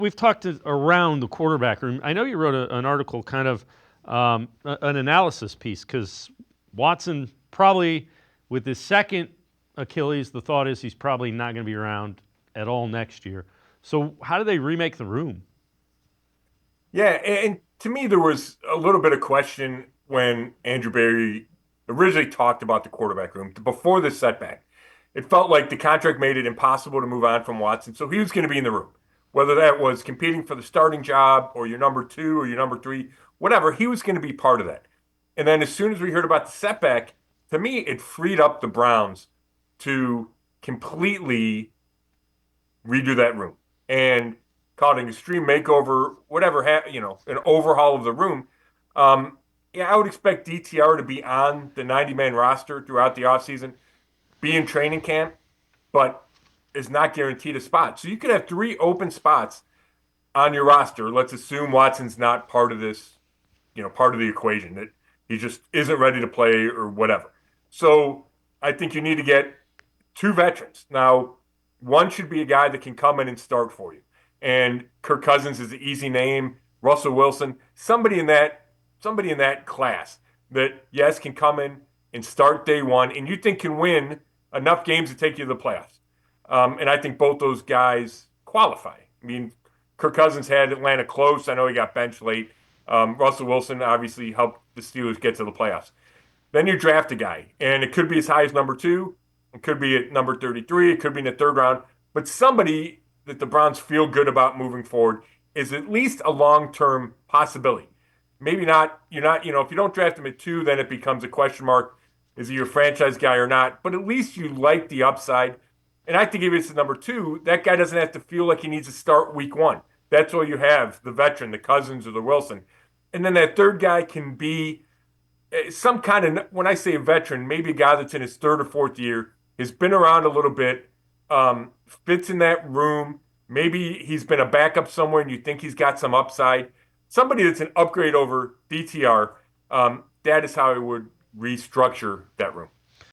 we've talked around the quarterback room. I know you wrote an article, kind of an analysis piece, because Watson probably, with his second Achilles, the thought is he's probably not going to be around at all next year. So how do they remake the room? Yeah, and to me, there was a little bit of question when Andrew Berry originally talked about the quarterback room before the setback. It felt like the contract made it impossible to move on from Watson, so he was going to be in the room. Whether that was competing for the starting job or your number two or your number three, whatever, he was going to be part of that. And then as soon as we heard about the setback, to me, it freed up the Browns to completely redo that room and call it an extreme makeover, whatever, an overhaul of the room. Um, yeah, I would expect DTR to be on the 90-man roster throughout the offseason, be in training camp, but is not guaranteed a spot. So you could have three open spots on your roster. Let's assume Watson's not part of this, part of the equation, that he just isn't ready to play or whatever. So I think you need to get two veterans. Now, one should be a guy that can come in and start for you. And Kirk Cousins is an easy name. Russell Wilson, somebody in that class that yes can come in and start day one, and you think can win enough games to take you to the playoffs. And I think both those guys qualify. I mean, Kirk Cousins had Atlanta close. I know he got benched late. Russell Wilson obviously helped the Steelers get to the playoffs. Then you draft a guy, and it could be as high as number two. It could be at number 33. It could be in the third round. But somebody that the Browns feel good about moving forward is at least a long-term possibility. Maybe not, if you don't draft him at two, then it becomes a question mark. Is he your franchise guy or not? But at least you like the upside. And I think if it's the number two, that guy doesn't have to feel like he needs to start week one. That's all you have, the veteran, the Cousins or the Wilson. And then that third guy can be some kind of, when I say a veteran, maybe a guy that's in his third or fourth year, has been around a little bit, fits in that room. Maybe he's been a backup somewhere and you think he's got some upside. Somebody that's an upgrade over DTR. That is how I would restructure that room.